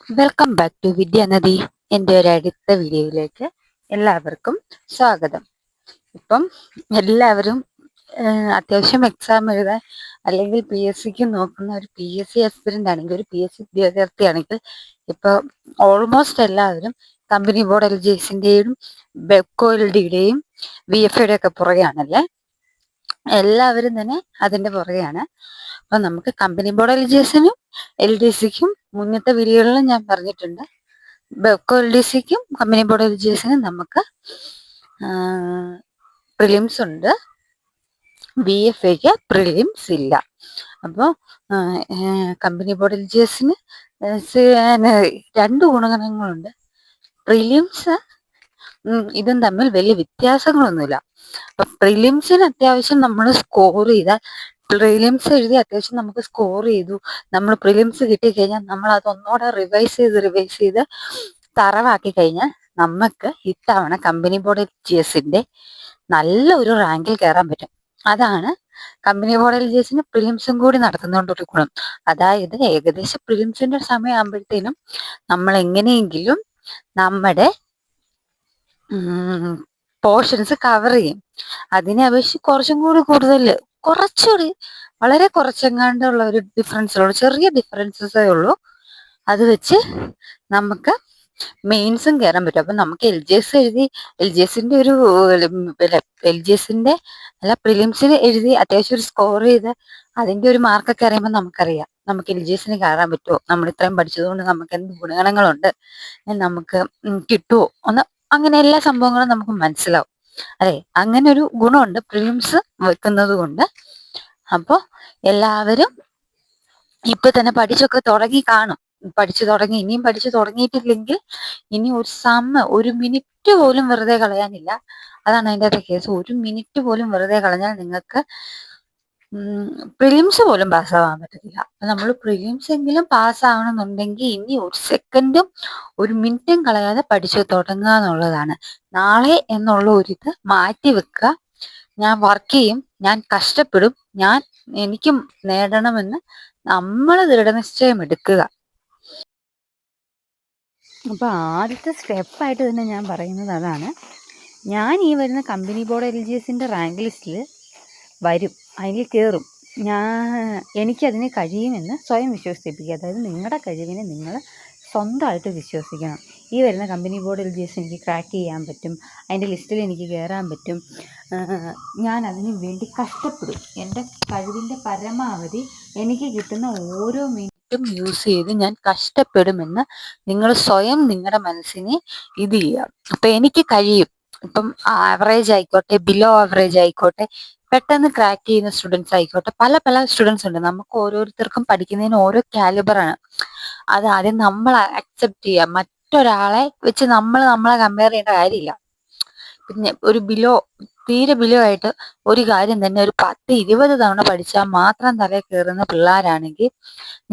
Welcome back to വിദ്യാനദി. എൻ്റെ ഒരു അടുത്ത വീഡിയോയിലേക്ക് എല്ലാവർക്കും സ്വാഗതം. ഇപ്പം എല്ലാവരും അത്യാവശ്യം എക്സാം എഴുതാൻ അല്ലെങ്കിൽ പി എസ് സിക്ക് നോക്കുന്ന ഒരു പി എസ് സി ആസ്പിരൻ്റ് ആണെങ്കിൽ, ഒരു പി എസ് സി ഉദ്യോഗാർത്ഥിയാണെങ്കിൽ ഇപ്പോൾ ഓൾമോസ്റ്റ് എല്ലാവരും കമ്പനി ബോർഡ് എൽ ജി എസിൻ്റെയും ബെക്കോ എൽ ഡിയുടെയും വി എഫ് ഐയുടെ ഒക്കെ പുറകെയാണല്ലേ. എല്ലാവരും തന്നെ അതിൻ്റെ പുറകെയാണ്. അപ്പം നമുക്ക് കമ്പനി ബോർഡ് എൽ ജി എസിനും എൽ ഡി സിക്കും മുന്നത്തെ വീഡിയോകളിലും ഞാൻ പറഞ്ഞിട്ടുണ്ട്, ബെക്കോ എൽ ഡി സിക്കും കമ്പനി ബോർഡ് എൽ ജി എസിനും നമുക്ക് പ്രിലിംസ് ഉണ്ട്, ബി എഫ് ഐക്ക് പ്രിലിംസ് ഇല്ല. അപ്പോൾ കമ്പനി ബോർഡ് എൽ ജി എസിന് രണ്ട് ഗുണഗണങ്ങളുണ്ട്. പ്രിലിംസ് ഇതും തമ്മിൽ വലിയ വ്യത്യാസങ്ങളൊന്നുമില്ല. അപ്പൊ പ്രിലിംസിന് അത്യാവശ്യം നമ്മൾ സ്കോർ ചെയ്താൽ, പ്രിലിംസ് എഴുതി അത്യാവശ്യം നമുക്ക് സ്കോർ ചെയ്തു, നമ്മൾ പ്രിലിംസ് കിട്ടിക്കഴിഞ്ഞാൽ നമ്മൾ അതൊന്നൂടെ റിവൈസ് ചെയ്ത് തറവാക്കി കഴിഞ്ഞാൽ നമുക്ക് ഇത്തവണ കമ്പനി ബോർഡ് എൽ ജി എസിന്റെ നല്ല ഒരു റാങ്കിൽ കയറാൻ പറ്റും. അതാണ് കമ്പനി ബോർഡ് എൽ ജി എസിന് പ്രിലിംസും കൂടി നടത്തുന്നതുകൊണ്ടൊരു ഗുണം. അതായത് ഏകദേശം പ്രിലിംസിന്റെ സമയമാകുമ്പോഴത്തേനും നമ്മൾ എങ്ങനെയെങ്കിലും നമ്മുടെ പോർഷൻസ് കവർ ചെയ്യും. അതിനെ അപേക്ഷിച്ച് കുറച്ചും കൂടി കൂടുതൽ, കുറച്ചുകൂടി വളരെ കുറച്ചെങ്ങാണ്ടുള്ള ഒരു ഡിഫറൻസുള്ളൂ, ചെറിയ ഡിഫറൻസസേ ഉള്ളൂ. അത് വെച്ച് നമുക്ക് മെയിൻസും കയറാൻ പറ്റും. അപ്പം നമുക്ക് എൽ ജി എസ് എഴുതി, എൽ ജി എസിന്റെ ഒരു എൽ ജി എസിന്റെ അല്ല പ്രിലിംസിന് എഴുതി അത്യാവശ്യം ഒരു സ്കോർ ചെയ്ത് അതിന്റെ ഒരു മാർക്കൊക്കെ അറിയുമ്പോൾ നമുക്കറിയാം നമുക്ക് എൽ ജി എസിന് കയറാൻ പറ്റുമോ, നമ്മൾ ഇത്രയും പഠിച്ചതുകൊണ്ട് നമുക്ക് എന്ത് ഗുണഗണങ്ങളുണ്ട്, നമുക്ക് കിട്ടുമോ ഒന്ന്, അങ്ങനെ എല്ലാ സംഭവങ്ങളും നമുക്ക് മനസ്സിലാവും. അതെ, അങ്ങനെ ഒരു ഗുണമുണ്ട് പ്രിലിംസ് വെക്കുന്നത് കൊണ്ട്. അപ്പോൾ എല്ലാവരും ഇപ്പൊ തന്നെ പഠിച്ചൊക്കെ തുടങ്ങി കാണും, പഠിച്ചു തുടങ്ങി, ഇനിയും പഠിച്ചു തുടങ്ങിയിട്ടില്ലെങ്കിൽ ഇനി ഒരു മിനിറ്റ് പോലും വെറുതെ കളയാനില്ല. അതാണ് അതിൻ്റെ അകത്തെ കേസ്. ഒരു മിനിറ്റ് പോലും വെറുതെ കളഞ്ഞാൽ നിങ്ങൾക്ക് പ്രിലിംസ് പോലും പാസ്സാവാൻ പറ്റത്തില്ല. അപ്പൊ നമ്മൾ പ്രിലിംസ് എങ്കിലും പാസ്സാവണമെന്നുണ്ടെങ്കിൽ ഇനി ഒരു സെക്കൻഡും ഒരു മിനിറ്റും കളയാതെ പഠിച്ചു തുടങ്ങുക എന്നുള്ളതാണ്. നാളെ എന്നുള്ള ഒരിത് മാറ്റി വെക്കുക. ഞാൻ വർക്ക് ചെയ്യും, ഞാൻ കഷ്ടപ്പെടും, എനിക്കും നേടണമെന്ന് നമ്മൾ ദൃഢനിശ്ചയം എടുക്കുക. അപ്പോൾ ആദ്യത്തെ സ്റ്റെപ്പായിട്ട് തന്നെ ഞാൻ പറയുന്നത് അതാണ്. ഞാൻ ഈ വരുന്ന കമ്പനി ബോർഡ് എൽ ജി എസിൻ്റെ റാങ്ക് ലിസ്റ്റിൽ വരും, അതിൽ കയറും. എനിക്കതിന് കഴിയുമെന്ന് സ്വയം വിശ്വസിപ്പിക്കുക. അതായത് നിങ്ങളുടെ കഴിവിനെ നിങ്ങൾ സ്വന്തമായിട്ട് വിശ്വസിക്കണം. ഈ വരുന്ന company board L G S എനിക്ക് ക്രാക്ക് ചെയ്യാൻ പറ്റും, അതിൻ്റെ ലിസ്റ്റിൽ എനിക്ക് കയറാൻ പറ്റും, ഞാൻ അതിന് വേണ്ടി കഷ്ടപ്പെടും, എൻ്റെ കഴിവിൻ്റെ പരമാവധി എനിക്ക് കിട്ടുന്ന ഓരോ മിനിറ്റും യൂസ് ചെയ്ത് ഞാൻ കഷ്ടപ്പെടുമെന്ന് നിങ്ങൾ സ്വയം നിങ്ങളുടെ മനസ്സിനെ ഇത് ചെയ്യുക. അപ്പം എനിക്ക് കഴിയും. ഇപ്പം ആവറേജ് ആയിക്കോട്ടെ, ബിലോ ആവറേജ് ആയിക്കോട്ടെ, പെട്ടെന്ന് ക്രാക്ക് ചെയ്യുന്ന സ്റ്റുഡൻസ് ആയിക്കോട്ടെ, പല സ്റ്റുഡൻസ് ഉണ്ട്. നമുക്ക് ഓരോരുത്തർക്കും പഠിക്കുന്നതിന് ഓരോ കാലിബറാണ്. അത് ആദ്യം നമ്മൾ അക്സെപ്റ്റ് ചെയ്യുക. മറ്റൊരാളെ വെച്ച് നമ്മളെ കമ്പയർ ചെയ്യേണ്ട കാര്യമില്ല. പിന്നെ ഒരു തീരെ ബിലോ ആയിട്ട് ഒരു കാര്യം തന്നെ ഒരു 10-20 തവണ പഠിച്ചാൽ മാത്രം തലയിൽ കയറുന്ന പിള്ളേരാണെങ്കിൽ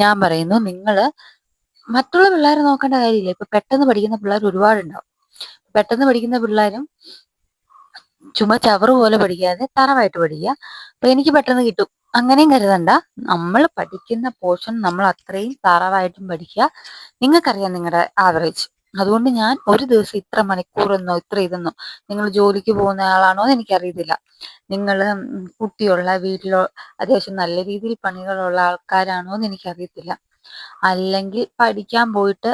ഞാൻ പറയുന്നു, നിങ്ങൾ മറ്റുള്ള പിള്ളേരെ നോക്കേണ്ട കാര്യമില്ല. ഇപ്പൊ പെട്ടെന്ന് പഠിക്കുന്ന പിള്ളേർ ഒരുപാടുണ്ടാവും. പെട്ടെന്ന് പഠിക്കുന്ന പിള്ളേരും ചുമ്മാ ചവറ് പോലെ പഠിക്കാതെ തറവായിട്ട് പഠിക്കുക. അപ്പൊ എനിക്ക് പെട്ടെന്ന് കിട്ടും അങ്ങനെയും കരുതണ്ട. നമ്മൾ പഠിക്കുന്ന പോർഷൻ നമ്മൾ അത്രയും തറവായിട്ടും പഠിക്കുക. നിങ്ങൾക്കറിയാം നിങ്ങളുടെ ആവറേജ്. അതുകൊണ്ട് ഞാൻ ഒരു ദിവസം ഇത്ര മണിക്കൂറെന്നോ ഇത്ര ഇതെന്നോ, നിങ്ങൾ ജോലിക്ക് പോകുന്ന ആളാണോ എന്ന് എനിക്കറിയത്തില്ല, നിങ്ങൾ കുട്ടിയുള്ള വീട്ടിലോ അത്യാവശ്യം നല്ല രീതിയിൽ പണികളുള്ള ആൾക്കാരാണോ എന്ന് എനിക്കറിയത്തില്ല, അല്ലെങ്കിൽ പഠിക്കാൻ പോയിട്ട്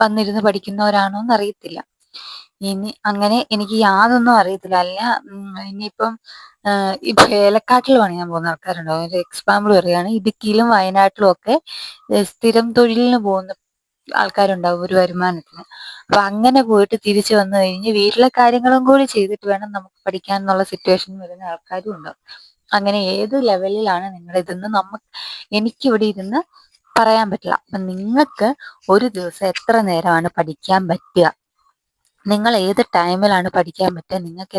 വന്നിരുന്ന് പഠിക്കുന്നവരാണോ എന്ന് അറിയത്തില്ല. ഇനി അങ്ങനെ എനിക്ക് യാതൊന്നും അറിയത്തില്ല. അല്ല ഇനിയിപ്പം ഈ ഏലക്കാട്ടിൽ പണിയാൻ പോകുന്ന ആൾക്കാരുണ്ടാവും. ഒരു എക്സാമ്പിൾ പറയുകയാണ്, ഇടുക്കിയിലും വയനാട്ടിലും ഒക്കെ സ്ഥിരം തൊഴിലിന് പോകുന്ന ആൾക്കാരുണ്ടാവും ഒരു വരുമാനത്തിന്. അപ്പൊ അങ്ങനെ പോയിട്ട് തിരിച്ചു വന്നു കഴിഞ്ഞ് വീട്ടിലെ കാര്യങ്ങളും കൂടി ചെയ്തിട്ട് വേണം നമുക്ക് പഠിക്കാൻ എന്നുള്ള സിറ്റുവേഷൻ വരുന്ന ആൾക്കാരും ഉണ്ടാവും. അങ്ങനെ ഏത് ലെവലിലാണ് നിങ്ങളുടെ ഇതെന്ന് എനിക്കിവിടെ ഇരുന്ന് പറയാൻ പറ്റില്ല. അപ്പൊ നിങ്ങൾക്ക് ഒരു ദിവസം എത്ര നേരമാണ് പഠിക്കാൻ പറ്റുക, നിങ്ങൾ ഏത് ടൈമിലാണ് പഠിക്കാൻ പറ്റുക, നിങ്ങൾക്ക്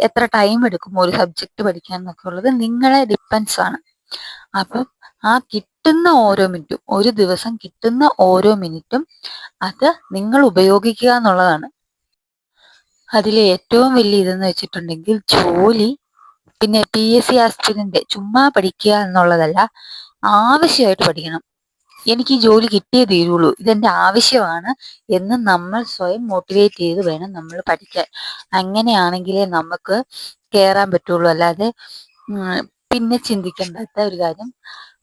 എത്ര ടൈം എടുക്കും ഒരു സബ്ജക്റ്റ് പഠിക്കാൻ എന്നൊക്കെ ഉള്ളത് നിങ്ങളെ ഡിപ്പെൻസ് ആണ്. അപ്പം ആ കിട്ടുന്ന ഓരോ മിനിറ്റും, ഒരു ദിവസം കിട്ടുന്ന ഓരോ മിനിറ്റും അത് നിങ്ങൾ ഉപയോഗിക്കുക എന്നുള്ളതാണ്. അതിൽ ഏറ്റവും വലിയ ഇതെന്ന് വെച്ചിട്ടുണ്ടെങ്കിൽ ജോലി, പിന്നെ പി എസ് സി ആസ്പിരന്റ് ചുമ്മാ പഠിക്കുക എന്നുള്ളതല്ല, ആവശ്യമായിട്ട് പഠിക്കണം. എനിക്ക് ഈ ജോലി കിട്ടിയേ തീരുള്ളൂ, ഇതെന്റെ ആവശ്യമാണ് എന്ന് നമ്മൾ സ്വയം മോട്ടിവേറ്റ് ചെയ്ത് വേണം നമ്മൾ പഠിക്കാൻ. അങ്ങനെയാണെങ്കിലേ നമുക്ക് കയറാൻ പറ്റുള്ളൂ. അല്ലാതെ പിന്നെ ചിന്തിക്കേണ്ടാത്ത ഒരു കാര്യം,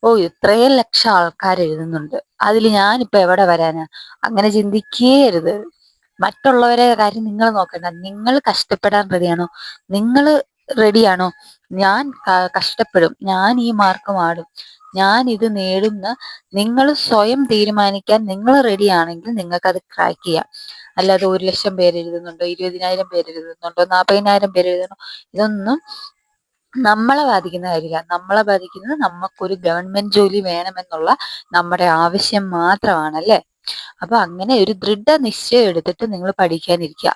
ഓ ഇത്രയും ലക്ഷം ആൾക്കാർ എഴുതുന്നുണ്ട്, അതിൽ ഞാനിപ്പോൾ എവിടെ വരാനാ, അങ്ങനെ ചിന്തിക്കേരുത്. മറ്റുള്ളവരെ കാര്യം നിങ്ങൾ നോക്കണ്ട. നിങ്ങൾ കഷ്ടപ്പെടാൻ റെഡിയാണോ? നിങ്ങൾ റെഡിയാണോ? ഞാൻ കഷ്ടപ്പെടും, ഞാൻ ഈ മാർക്ക് മാടും, ഞാൻ ഇത് നേടുന്ന നിങ്ങൾ സ്വയം തീരുമാനിക്കാൻ നിങ്ങൾ റെഡിയാണെങ്കിൽ നിങ്ങൾക്ക് അത് ക്രാക്ക് ചെയ്യാം. അല്ലാതെ 1,00,000 പേര് എഴുതുന്നുണ്ടോ, 20,000 പേര് എഴുതുന്നുണ്ടോ, 40,000 പേര് എഴുതുന്നുണ്ടോ, ഇതൊന്നും നമ്മളെ ബാധിക്കുന്ന കാര്യമില്ല. നമ്മളെ ബാധിക്കുന്നത് നമുക്കൊരു ഗവൺമെന്റ് ജോലി വേണമെന്നുള്ള നമ്മുടെ ആവശ്യം മാത്രമാണ്, അല്ലേ? അപ്പൊ അങ്ങനെ ഒരു ദൃഢനിശ്ചയം എടുത്തിട്ട് നിങ്ങൾ പഠിക്കാനിരിക്കുക.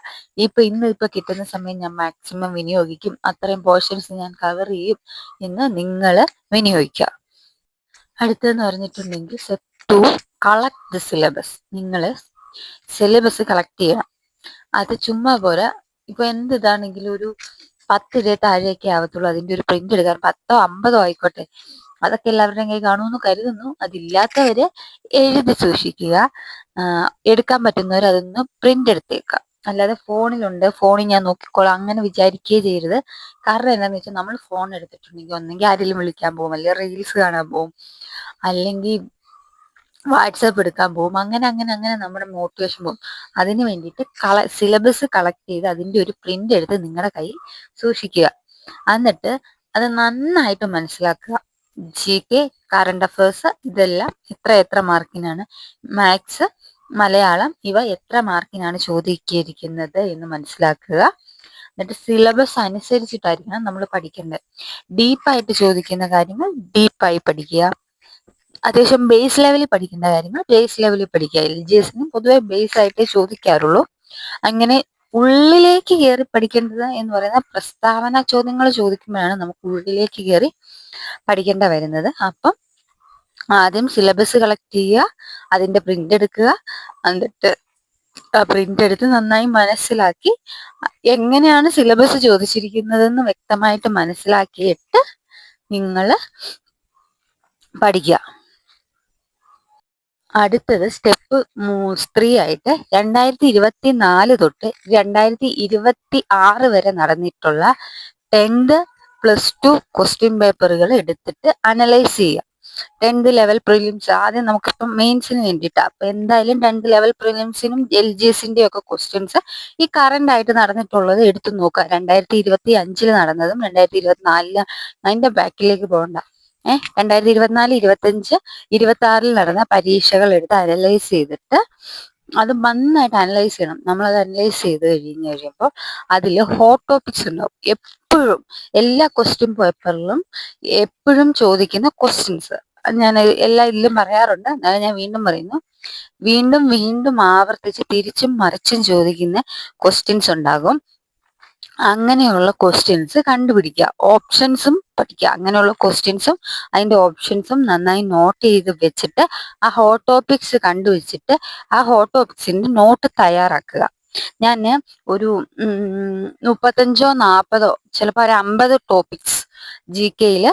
ഇന്ന് കിട്ടുന്ന സമയം ഞാൻ മാക്സിമം വിനിയോഗിക്കും, അത്രയും പോർഷൻസ് ഞാൻ കവർ ചെയ്യും എന്ന് നിങ്ങൾ വിനിയോഗിക്കുക. അടുത്തതെന്ന് പറഞ്ഞിട്ടുണ്ടെങ്കിൽ സ്റ്റെപ്പ് 2, കളക്ട് ദ സിലബസ്. നിങ്ങൾ സിലബസ് കളക്ട് ചെയ്യണം. അത് ചുമ്മാ പോരാ. ഇപ്പൊ എന്ത് ഇതാണെങ്കിലും ഒരു 10 താഴെയൊക്കെ ആവത്തുള്ളൂ അതിന്റെ ഒരു പ്രിന്റ് എടുക്കാൻ. 10ഓ 50ഓ ആയിക്കോട്ടെ, അതൊക്കെ എല്ലാവരുടെയും കൈ കാണുമെന്ന് കരുതുന്നു. അതില്ലാത്തവര് എഴുതി സൂക്ഷിക്കുക. എടുക്കാൻ പറ്റുന്നവർ അതൊന്ന് പ്രിന്റ് എടുത്തേക്കുക. അല്ലാതെ ഫോണിലുണ്ട്, ഫോണിൽ ഞാൻ നോക്കിക്കോളാം അങ്ങനെ വിചാരിക്കുകയേ ചെയ്യരുത്. കാരണം എന്താണെന്ന് വെച്ചാൽ നമ്മൾ ഫോൺ എടുത്തിട്ടുണ്ടെങ്കിൽ ഒന്നെങ്കിൽ ആരെങ്കിലും വിളിക്കാൻ പോകും, അല്ലെങ്കിൽ റീൽസ് കാണാൻ പോകും, അല്ലെങ്കിൽ വാട്സാപ്പ് എടുക്കാൻ പോകും. അങ്ങനെ അങ്ങനെ അങ്ങനെ നമ്മുടെ മോട്ടിവേഷൻ പോകും. അതിന് വേണ്ടിയിട്ട് സിലബസ് കളക്ട് ചെയ്ത് അതിൻ്റെ ഒരു പ്രിന്റ് എടുത്ത് നിങ്ങളുടെ കയ്യിൽ സൂക്ഷിക്കുക. എന്നിട്ട് അത് നന്നായിട്ട് മനസ്സിലാക്കുക. GK, കറണ്ട് അഫേഴ്സ് ഇതെല്ലാം എത്ര മാർക്കിനാണ്, മാത്സ്, മലയാളം ഇവ എത്ര മാർക്കിനാണ് ചോദിക്കിയിരിക്കുന്നത് എന്ന് മനസ്സിലാക്കുക. എന്നിട്ട് സിലബസ് അനുസരിച്ചിട്ടായിരിക്കണം നമ്മൾ പഠിക്കേണ്ടത്. ഡീപ്പായിട്ട് ചോദിക്കുന്ന കാര്യങ്ങൾ ഡീപ്പായി പഠിക്കുക. അത്യാവശ്യം ബേസ് ലെവലിൽ പഠിക്കേണ്ട കാര്യങ്ങൾ ബേസ് ലെവലിൽ പഠിക്കുക. LGSന് പൊതുവെ ബേസ് ആയിട്ടേ ചോദിക്കാറുള്ളൂ. അങ്ങനെ ഉള്ളിലേക്ക് കയറി പഠിക്കേണ്ടത് എന്ന് പറയുന്ന പ്രസ്താവന ചോദ്യങ്ങൾ ചോദിക്കുമ്പോഴാണ് നമുക്ക് ഉള്ളിലേക്ക് കയറി പഠിക്കേണ്ട വരുന്നത്. അപ്പം ആദ്യം സിലബസ് കളക്ട് ചെയ്യുക, അതിന്റെ പ്രിന്റ് എടുക്കുക, എന്നിട്ട് ആ പ്രിന്റ് എടുത്ത് നന്നായി മനസ്സിലാക്കി എങ്ങനെയാണ് സിലബസ് ചോദിച്ചിരിക്കുന്നതെന്ന് വ്യക്തമായിട്ട് മനസ്സിലാക്കിയിട്ട് നിങ്ങൾ പഠിക്കുക. അടുത്തത് സ്റ്റെപ്പ് 3 ആയിട്ട് 2024 തൊട്ട് 2026 വരെ നടന്നിട്ടുള്ള 10th +2 ക്വസ്റ്റ്യൻ പേപ്പറുകൾ എടുത്തിട്ട് അനലൈസ് ചെയ്യുക. 10th ലെവൽ പ്രിലിംസ് ആദ്യം നമുക്കിപ്പം മെയിൻസിന് വേണ്ടിയിട്ടാണ്. അപ്പൊ എന്തായാലും 10th ലെവൽ പ്രിലിംസിനും LGSന്റെ ഒക്കെ ക്വസ്റ്റ്യൻസ് ഈ കറണ്ട് ആയിട്ട് നടന്നിട്ടുള്ളത് എടുത്തു നോക്കുക. 2025 നടന്നതും 2024 അതിന്റെ ബാക്കിലേക്ക് പോകണ്ട. 2024, 25, 26 നടന്ന പരീക്ഷകൾ എടുത്ത് അനലൈസ് ചെയ്തിട്ട് അത് നന്നായിട്ട് അനലൈസ് ചെയ്യണം. നമ്മളത് അനലൈസ് ചെയ്ത് കഴിയുമ്പോൾ അതിൽ ഹോട്ട് ടോപ്പിക്സ് ഉണ്ടാവും. എപ്പോഴും എല്ലാ ക്വസ്റ്റ്യൻ പേപ്പറിലും എപ്പോഴും ചോദിക്കുന്ന ക്വസ്റ്റ്യൻസ് ഞാൻ എല്ലാ ഇതിലും പറയാറുണ്ട്, എന്നാലും ഞാൻ വീണ്ടും പറയുന്നു. വീണ്ടും വീണ്ടും ആവർത്തിച്ച് തിരിച്ചും മറിച്ചും ചോദിക്കുന്ന ക്വസ്റ്റ്യൻസ് ഉണ്ടാകും. അങ്ങനെയുള്ള ക്വസ്റ്റ്യൻസ് കണ്ടുപിടിക്കുക. ഓപ്ഷൻസും പഠിക്കുക. അങ്ങനെയുള്ള ക്വസ്റ്റ്യൻസും അതിന്റെ ഓപ്ഷൻസും നന്നായി നോട്ട് ചെയ്ത് വെച്ചിട്ട് ആ ഹോട്ട് ടോപ്പിക്സ് കണ്ടുവച്ചിട്ട് ആ ഹോട്ട് ടോപ്പിക്സിന്റെ നോട്ട് തയ്യാറാക്കുക. ഞാൻ ഒരു 35ഓ 40ഓ ചിലപ്പോൾ ഒരു 50 ടോപ്പിക്സ് GKയിൽ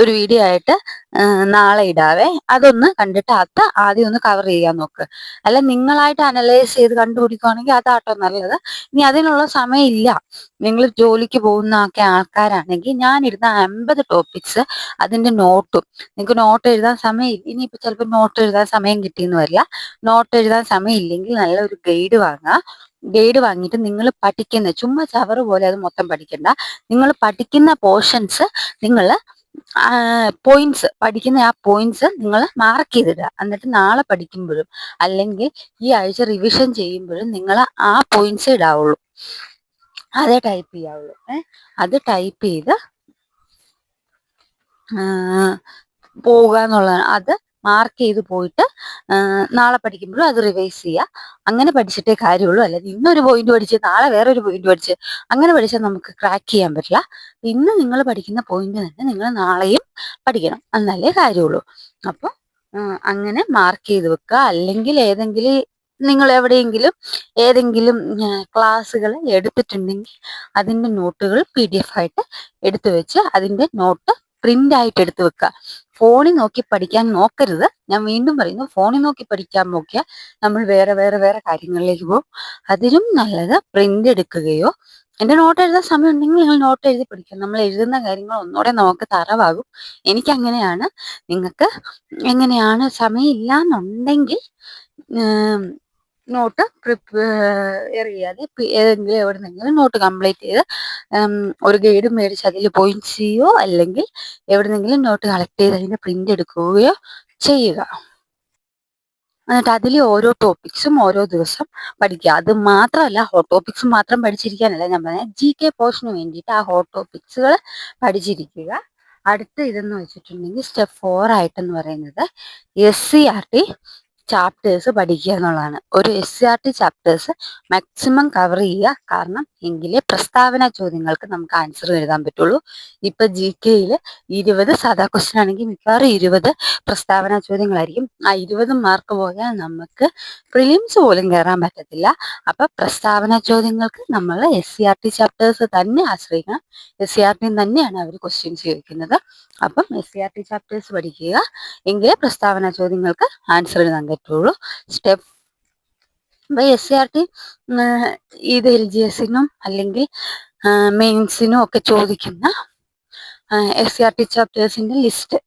ഒരു വീഡിയോ ആയിട്ട് നാളെ ഇടാവേ. അതൊന്ന് കണ്ടിട്ട് അത് ആദ്യം ഒന്ന് കവർ ചെയ്യാൻ നോക്ക്. അല്ല നിങ്ങളായിട്ട് അനലൈസ് ചെയ്ത് കണ്ടുപിടിക്കുകയാണെങ്കിൽ അതാട്ടോ നല്ലത്. ഇനി അതിനുള്ള സമയം ഇല്ല, നിങ്ങൾ ജോലിക്ക് പോകുന്ന ആൾക്കാരാണെങ്കിൽ ഞാൻ ഇടുന്ന 50 ടോപ്പിക്സ് അതിന്റെ നോട്ടും, നിങ്ങൾക്ക് നോട്ട് എഴുതാൻ സമയം ഇനിയിപ്പോൾ ചിലപ്പോൾ നോട്ട് എഴുതാൻ സമയം കിട്ടിയെന്ന് വരില്ല. നോട്ട് എഴുതാൻ സമയം ഇല്ലെങ്കിൽ നല്ലൊരു ഗൈഡ് വാങ്ങുക. ഗൈഡ് വാങ്ങിയിട്ട് നിങ്ങൾ പഠിക്കുന്ന ചുമ്മാ ചവറ് പോലെ അത് മൊത്തം പഠിക്കണ്ട. നിങ്ങൾ പഠിക്കുന്ന പോർഷൻസ് നിങ്ങൾ പോയിന്റ്സ് പഠിക്കുന്ന ആ പോയിന്റ്സ് നിങ്ങൾ മാർക്ക് ചെയ്തിടുക. എന്നിട്ട് നാളെ പഠിക്കുമ്പോഴും അല്ലെങ്കിൽ ഈ ആഴ്ച റിവിഷൻ ചെയ്യുമ്പോഴും നിങ്ങൾ ആ പോയിന്റ്സ് ഇടാവുള്ളൂ, അതേ ടൈപ്പ് ചെയ്യാവുള്ളൂ. അത് ടൈപ്പ് ചെയ്ത് പോവുക എന്നുള്ളതാണ്. അത് മാർക്ക് ചെയ്ത് പോയിട്ട് നാളെ പഠിക്കുമ്പോഴും അത് റിവൈസ് ചെയ്യുക. അങ്ങനെ പഠിച്ചിട്ടേ കാര്യമുള്ളൂ. അല്ലാതെ ഇന്നൊരു പോയിന്റ് പഠിച്ച് നാളെ വേറൊരു പോയിന്റ് പഠിച്ച് അങ്ങനെ പഠിച്ചാൽ നമുക്ക് ക്രാക്ക് ചെയ്യാൻ പറ്റില്ല. ഇന്ന് നിങ്ങൾ പഠിക്കുന്ന പോയിന്റ് തന്നെ നിങ്ങൾ നാളെയും പഠിക്കണം, എന്നാലേ കാര്യമുള്ളൂ. അപ്പോൾ അങ്ങനെ മാർക്ക് ചെയ്ത് വെക്കുക. അല്ലെങ്കിൽ നിങ്ങൾ എവിടെയെങ്കിലും ഏതെങ്കിലും ക്ലാസ്സുകൾ എടുത്തിട്ടുണ്ടെങ്കിൽ അതിൻ്റെ നോട്ടുകൾ PDF ആയിട്ട് എടുത്തു വെച്ച് അതിൻ്റെ നോട്ട് പ്രിന്റ് ആയിട്ട് എടുത്ത് വെക്കുക. ഫോണിൽ നോക്കി പഠിക്കാൻ നോക്കരുത്. ഞാൻ വീണ്ടും പറയുന്നു, ഫോണിൽ നോക്കി പഠിക്കാൻ നോക്കിയാൽ നമ്മൾ വേറെ വേറെ വേറെ കാര്യങ്ങളിലേക്ക് പോകും. അതിലും നല്ലത് പ്രിന്റ് എടുക്കുകയോ, എന്റെ നോട്ട് എഴുതാൻ സമയം ഉണ്ടെങ്കിൽ നിങ്ങൾ നോട്ട് എഴുതി പഠിക്കാം. നമ്മൾ എഴുതുന്ന കാര്യങ്ങൾ ഒന്നുകൂടെ നമുക്ക് തറവാകും. എനിക്ക് അങ്ങനെയാണ്. നിങ്ങൾക്ക് എങ്ങനെയാണ് സമയമില്ല എന്നുണ്ടെങ്കിൽ നോട്ട് പ്രിപ്പയർ ചെയ്യാതെ ഏതെങ്കിലും എവിടെന്നെങ്കിലും നോട്ട് കംപ്ലീറ്റ് ചെയ്ത് ഒരു ഗൈഡ് മേടിച്ച് അതിൽ പോയിന്റ് ചെയ്യുകയോ, അല്ലെങ്കിൽ എവിടെന്നെങ്കിലും നോട്ട് കളക്ട് ചെയ്ത് അതിന്റെ പ്രിന്റ് എടുക്കുകയോ ചെയ്യുക. എന്നിട്ട് അതിൽ ഓരോ ടോപ്പിക്സും ഓരോ ദിവസം പഠിക്കുക. അത് മാത്രമല്ല, ഹോട്ട് ടോപ്പിക്സ് മാത്രം പഠിച്ചിരിക്കാനല്ല ഞാൻ പറഞ്ഞത്, GK പോർഷന് വേണ്ടിയിട്ട് ആ ഹോട്ട് ടോപ്പിക്സുകൾ പഠിച്ചിരിക്കുക. അടുത്ത ഇതെന്ന് വെച്ചിട്ടുണ്ടെങ്കിൽ സ്റ്റെപ്പ് 4 ആയിട്ടെന്ന് പറയുന്നത് SCRT ചാപ്റ്റേഴ്സ് പഠിക്കുക എന്നുള്ളതാണ്. ഒരു SCRT ചാപ്റ്റേഴ്സ് മാക്സിമം കവർ ചെയ്യുക. കാരണം എങ്കിലേ പ്രസ്താവന ചോദ്യങ്ങൾക്ക് നമുക്ക് ആൻസർ എഴുതാൻ പറ്റുള്ളൂ. ഇപ്പൊ GKയിൽ 20 സാധാ ക്വസ്റ്റ്യൻ ആണെങ്കിൽ മിക്കവാറും 20 പ്രസ്താവന ചോദ്യങ്ങളായിരിക്കും. ആ 20 മാർക്ക് പോയാൽ നമുക്ക് പ്രിലിംസ് പോലും കയറാൻ പറ്റത്തില്ല. അപ്പൊ പ്രസ്താവന ചോദ്യങ്ങൾക്ക് നമ്മൾ SCRT ചാപ്റ്റേഴ്സ് തന്നെ ആശ്രയിക്കണം. SCRT തന്നെയാണ് അവർ ക്വസ്റ്റ്യൻസ് ചോദിക്കുന്നത്. അപ്പം SCRT ചാപ്റ്റേഴ്സ് പഠിക്കുക, എങ്കിലേ പ്രസ്താവന ചോദ്യങ്ങൾക്ക് ആൻസർ എഴുതാൻ പറ്റുള്ളൂ. സ്റ്റെപ്പ് SCRT ഇത് LGSനും അല്ലെങ്കിൽ മെയിൻസിനും ഒക്കെ ചോദിക്കുന്ന SCRT ചാപ്റ്റേഴ്സിന്റെ ലിസ്റ്റ്,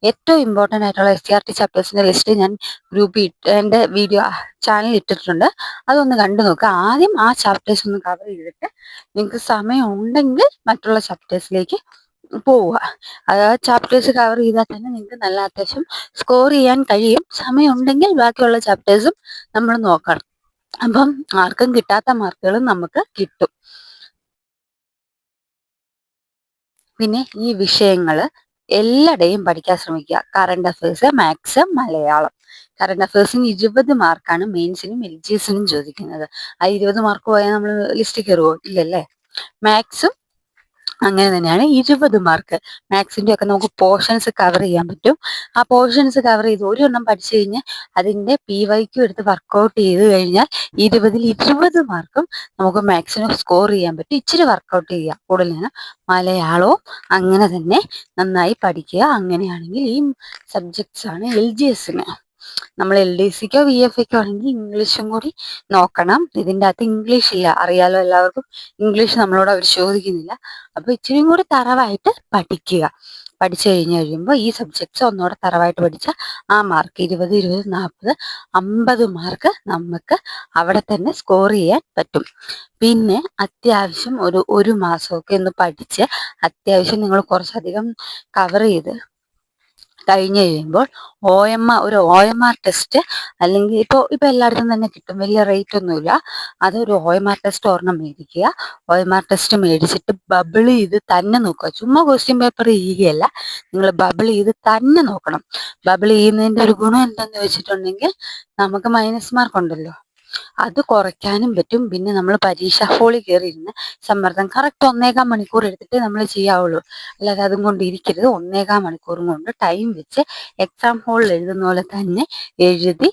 ഏറ്റവും ഇമ്പോർട്ടൻ്റ് ആയിട്ടുള്ള SCRT ചാപ്റ്റേഴ്സിന്റെ ലിസ്റ്റ് ഞാൻ ഗ്രൂപ്പിൽ എൻ്റെ വീഡിയോ ചാനൽ ഇട്ടിട്ടുണ്ട്. അതൊന്ന് കണ്ടു നോക്കുക. ആദ്യം ആ ചാപ്റ്റേഴ്സ് ഒന്ന് കവർ ചെയ്തിട്ട് നിങ്ങൾക്ക് സമയം ഉണ്ടെങ്കിൽ മറ്റുള്ള ചാപ്റ്റേഴ്സിലേക്ക് പോവുക. അതായത് ചാപ്റ്റേഴ്സ് കവർ ചെയ്താൽ തന്നെ നിങ്ങൾക്ക് നല്ല അത്യാവശ്യം സ്കോർ ചെയ്യാൻ കഴിയും. സമയം ഉണ്ടെങ്കിൽ ബാക്കിയുള്ള ചാപ്റ്റേഴ്സും നമ്മൾ നോക്കണം. അപ്പം ആർക്കും കിട്ടാത്ത മാർക്കുകളും നമുക്ക് കിട്ടും. പിന്നെ ഈ വിഷയങ്ങൾ എല്ലായിടെയും പഠിക്കാൻ ശ്രമിക്കുക. Current affairs, maths, Malayalam. Current അഫയേഴ്സിന് 20 മാർക്കാണ് മെയിൻസിനും LGSനും ചോദിക്കുന്നത്. ആ 20 മാർക്ക് പോയാൽ നമ്മൾ ലിസ്റ്റ് കയറുമോ? ഇല്ലല്ലേ. മാത്സും അങ്ങനെ തന്നെയാണ്, 20 മാർക്ക്. മാത്സിന്റെ ഒക്കെ നമുക്ക് പോർഷൻസ് കവർ ചെയ്യാൻ പറ്റും. ആ പോർഷൻസ് കവർ ചെയ്ത് ഒരെണ്ണം പഠിച്ചു കഴിഞ്ഞാൽ അതിന്റെ PYQ എടുത്ത് വർക്കൗട്ട് ചെയ്ത് കഴിഞ്ഞാൽ 20ൽ 20 മാർക്കും നമുക്ക് മാത്സിന് സ്കോർ ചെയ്യാൻ പറ്റും. ഇച്ചിരി വർക്കൗട്ട് ചെയ്യുക കൂടുതലാണ്. മലയാളവും അങ്ങനെ തന്നെ നന്നായി പഠിക്കുക. അങ്ങനെയാണെങ്കിൽ ഈ സബ്ജക്ട്സ് ആണ് LGSന്. നമ്മൾ LDCക്കോ VFക്കോ ആണെങ്കിൽ ഇംഗ്ലീഷും കൂടി നോക്കണം. ഇതിൻ്റെ അകത്ത് ഇംഗ്ലീഷ് ഇല്ല, അറിയാലോ എല്ലാവർക്കും. ഇംഗ്ലീഷ് നമ്മളോട് അവർ ചോദിക്കുന്നില്ല. അപ്പൊ ഇച്ചിരി കൂടി തറവായിട്ട് പഠിക്കുക. പഠിച്ചു കഴിയുമ്പോൾ ഈ സബ്ജക്ട്സ് ഒന്നുകൂടെ തറവായിട്ട് പഠിച്ചാൽ ആ മാർക്ക് 20, 20, 40, 50 മാർക്ക് നമുക്ക് അവിടെ തന്നെ സ്കോർ ചെയ്യാൻ പറ്റും. പിന്നെ അത്യാവശ്യം ഒരു മാസമൊക്കെ ഒന്ന് പഠിച്ച് അത്യാവശ്യം നിങ്ങൾ കുറച്ചധികം കവർ ചെയ്ത് കഴിഞ്ഞ് കഴിയുമ്പോൾ ഒരു OMR ടെസ്റ്റ്, അല്ലെങ്കിൽ ഇപ്പൊ എല്ലായിടത്തും തന്നെ കിട്ടും, വലിയ റേറ്റ് ഒന്നുമില്ല. അതൊരു OMR ടെസ്റ്റ് ഒരെണ്ണം മേടിക്കുക. OMR ടെസ്റ്റ് മേടിച്ചിട്ട് ബബിൾ ചെയ്ത് തന്നെ നോക്കുക. ചുമ്മാ ക്വസ്റ്റ്യൻ പേപ്പർ ചെയ്യുകയല്ല, നിങ്ങൾ ബബിൾ ചെയ്ത് തന്നെ നോക്കണം. ബബിൾ ചെയ്യുന്നതിന്റെ ഒരു ഗുണം എന്താന്ന് വെച്ചിട്ടുണ്ടെങ്കിൽ നമുക്ക് മൈനസ് മാർക്ക് ഉണ്ടല്ലോ, അത് കുറയ്ക്കാനും പറ്റും. പിന്നെ നമ്മൾ പരീക്ഷ ഹാളിൽ കയറിയിരുന്ന് സമ്മർദ്ദം കറക്റ്റ് 1.25 മണിക്കൂർ എടുത്തിട്ട് നമ്മൾ ചെയ്യാവുള്ളൂ. അല്ലാതെ അതും കൊണ്ട് ഇരിക്കരുത്. 1.25 മണിക്കൂറും കൊണ്ട് ടൈം വെച്ച് എക്സാം ഹാളിൽ എഴുതുന്ന പോലെ തന്നെ എഴുതി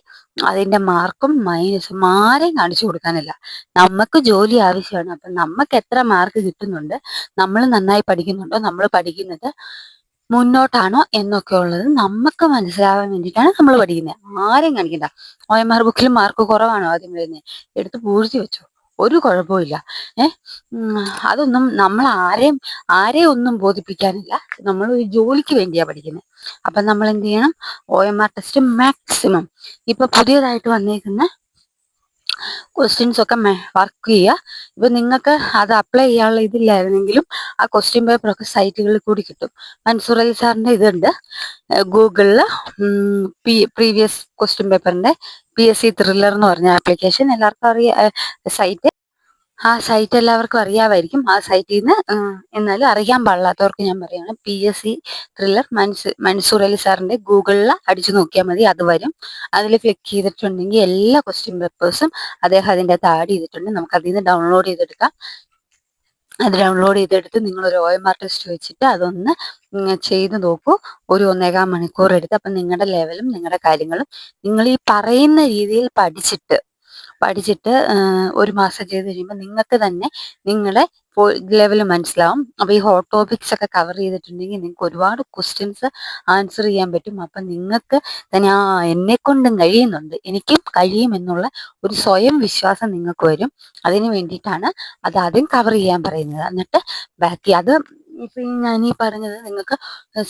അതിന്റെ മാർക്കും മൈനസും ആരെയും കാണിച്ചു കൊടുക്കാനില്ല. നമുക്ക് ജോലി ആവശ്യമാണ്. അപ്പം നമുക്ക് എത്ര മാർക്ക് കിട്ടുന്നുണ്ട്, നമ്മൾ നന്നായി പഠിക്കുന്നുണ്ടോ, നമ്മൾ പഠിക്കുന്നത് മുന്നോട്ടാണോ എന്നൊക്കെ ഉള്ളത് നമുക്ക് മനസ്സിലാവാൻ വേണ്ടിയിട്ടാണ് നമ്മൾ പഠിക്കുന്നത്. ആരെയും കാണിക്കണ്ട. OMR ബുക്കിൽ മാർക്ക് കുറവാണോ ആദ്യം വരുന്നത്, എടുത്ത് പൂഴ്ത്തി വെച്ചോ, ഒരു കുഴപ്പമില്ല. അതൊന്നും നമ്മൾ ആരെയും ഒന്നും ബോധിപ്പിക്കാനില്ല. നമ്മൾ ഒരു ജോലിക്ക് വേണ്ടിയാ പഠിക്കുന്നത്. അപ്പം നമ്മൾ എന്ത് ചെയ്യണം? OMR ടെസ്റ്റ് മാക്സിമം ഇപ്പൊ പുതിയതായിട്ട് വന്നേക്കുന്ന ക്വസ്റ്റ്യൻസ് ഒക്കെ വർക്ക് ചെയ്യുക. ഇപ്പൊ നിങ്ങൾക്ക് അത് അപ്ലൈ ചെയ്യാനുള്ള ഇതില്ലായിരുന്നെങ്കിലും ആ ക്വസ്റ്റ്യൻ പേപ്പർ ഒക്കെ സൈറ്റുകളിൽ കൂടി കിട്ടും. മൻസൂർ അലി സാറിന്റെ ഇതുണ്ട് ഗൂഗിളിൽ, പ്രീവിയസ് ക്വസ്റ്റ്യൻ പേപ്പറിന്റെ PSC ത്രില്ലർ എന്ന് പറഞ്ഞ ആപ്ലിക്കേഷൻ എല്ലാവർക്കും സൈറ്റ്. ആ സൈറ്റ് എല്ലാവർക്കും അറിയാമായിരിക്കും. ആ സൈറ്റിൽ നിന്ന് എന്നാലും അറിയാൻ പാടില്ലാത്തവർക്ക് ഞാൻ പറയുകയാണ്, PSC ത്രില്ലർ മൻസൂർ അലി സാറിന്റെ ഗൂഗിളിൽ അടിച്ചു നോക്കിയാൽ മതി, അത് വരും. അതിൽ ക്ലിക്ക് ചെയ്തിട്ടുണ്ടെങ്കിൽ എല്ലാ ക്വസ്റ്റ്യൻ പേപ്പേഴ്സും അദ്ദേഹം അതിൻ്റെ അകത്ത് ആഡ് ചെയ്തിട്ടുണ്ട്. നമുക്ക് അതിൽ നിന്ന് ഡൗൺലോഡ് ചെയ്തെടുക്കാം. അത് ഡൗൺലോഡ് ചെയ്തെടുത്ത് നിങ്ങളൊരു OMR ടെസ്റ്റ് വെച്ചിട്ട് അതൊന്ന് ചെയ്ത് നോക്കൂ. ഒരു 1.25 മണിക്കൂർ എടുത്ത്. അപ്പം നിങ്ങളുടെ ലെവലും നിങ്ങളുടെ കാര്യങ്ങളും നിങ്ങൾ ഈ പറയുന്ന രീതിയിൽ പഠിച്ചിട്ട് പഠിച്ചിട്ട് 1 മാസം ചെയ്ത് കഴിയുമ്പോൾ നിങ്ങൾക്ക് തന്നെ നിങ്ങളെ ലെവൽ മനസ്സിലാവും. അപ്പോൾ ഈ ഹോട്ട് ടോപ്പിക്സ് ഒക്കെ കവർ ചെയ്തിട്ടുണ്ടെങ്കിൽ നിങ്ങൾക്ക് ഒരുപാട് ക്വസ്റ്റ്യൻസ് ആൻസർ ചെയ്യാൻ പറ്റും. അപ്പം നിങ്ങൾക്ക് തന്നെ എന്നെക്കൊണ്ടും കഴിയുന്നുണ്ട്, എനിക്കും കഴിയും എന്നുള്ള ഒരു സ്വയം വിശ്വാസം നിങ്ങൾക്ക് വരും. അതിന് വേണ്ടിയിട്ടാണ് അത് ആദ്യം കവർ ചെയ്യാൻ പറയുന്നത്. എന്നിട്ട് ബാക്കി അത് ഇപ്പം ഞാനീ പറഞ്ഞത് നിങ്ങൾക്ക്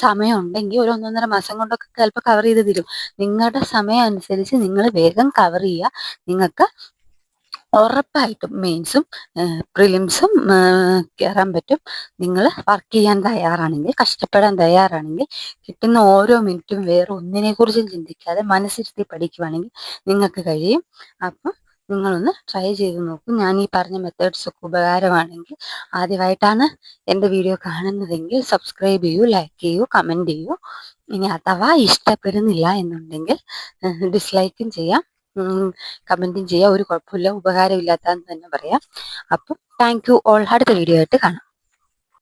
സമയം ഉണ്ടെങ്കിൽ ഒരു 1.5 മാസം കൊണ്ടൊക്കെ ചിലപ്പോൾ കവർ ചെയ്ത് തരും. നിങ്ങളുടെ സമയം അനുസരിച്ച് നിങ്ങൾ വേഗം കവർ ചെയ്യുക. നിങ്ങൾക്ക് ഉറപ്പായിട്ടും മെയിൻസും പ്രിലിംസും കയറാൻ പറ്റും. നിങ്ങൾ വർക്ക് ചെയ്യാൻ തയ്യാറാണെങ്കിൽ, കഷ്ടപ്പെടാൻ തയ്യാറാണെങ്കിൽ, കിട്ടുന്ന ഓരോ മിനിറ്റും വേറെ ഒന്നിനെക്കുറിച്ചും ചിന്തിക്കാതെ മനസ്സിരുത്തി പഠിക്കുവാണെങ്കിൽ നിങ്ങൾക്ക് കഴിയും. അപ്പം നിങ്ങളൊന്ന് ട്രൈ ചെയ്ത് നോക്കൂ. ഞാൻ ഈ പറഞ്ഞ മെത്തേഡ്സൊക്കെ ഉപകാരമാണെങ്കിൽ, ആദ്യമായിട്ടാണ് എൻ്റെ വീഡിയോ കാണുന്നതെങ്കിൽ സബ്സ്ക്രൈബ് ചെയ്യൂ, ലൈക്ക് ചെയ്യൂ, കമൻറ്റ് ചെയ്യൂ. ഇനി അഥവാ ഇഷ്ടപ്പെടുന്നില്ല എന്നുണ്ടെങ്കിൽ ഡിസ്ലൈക്കും ചെയ്യാം, കമൻറ്റും ചെയ്യാം. ഒരു കുഴപ്പമില്ല, ഉപകാരമില്ലാത്തതെന്ന് തന്നെ പറയാം. അപ്പം താങ്ക് യു ഓൾ. അടുത്ത വീഡിയോ ആയിട്ട് കാണാം.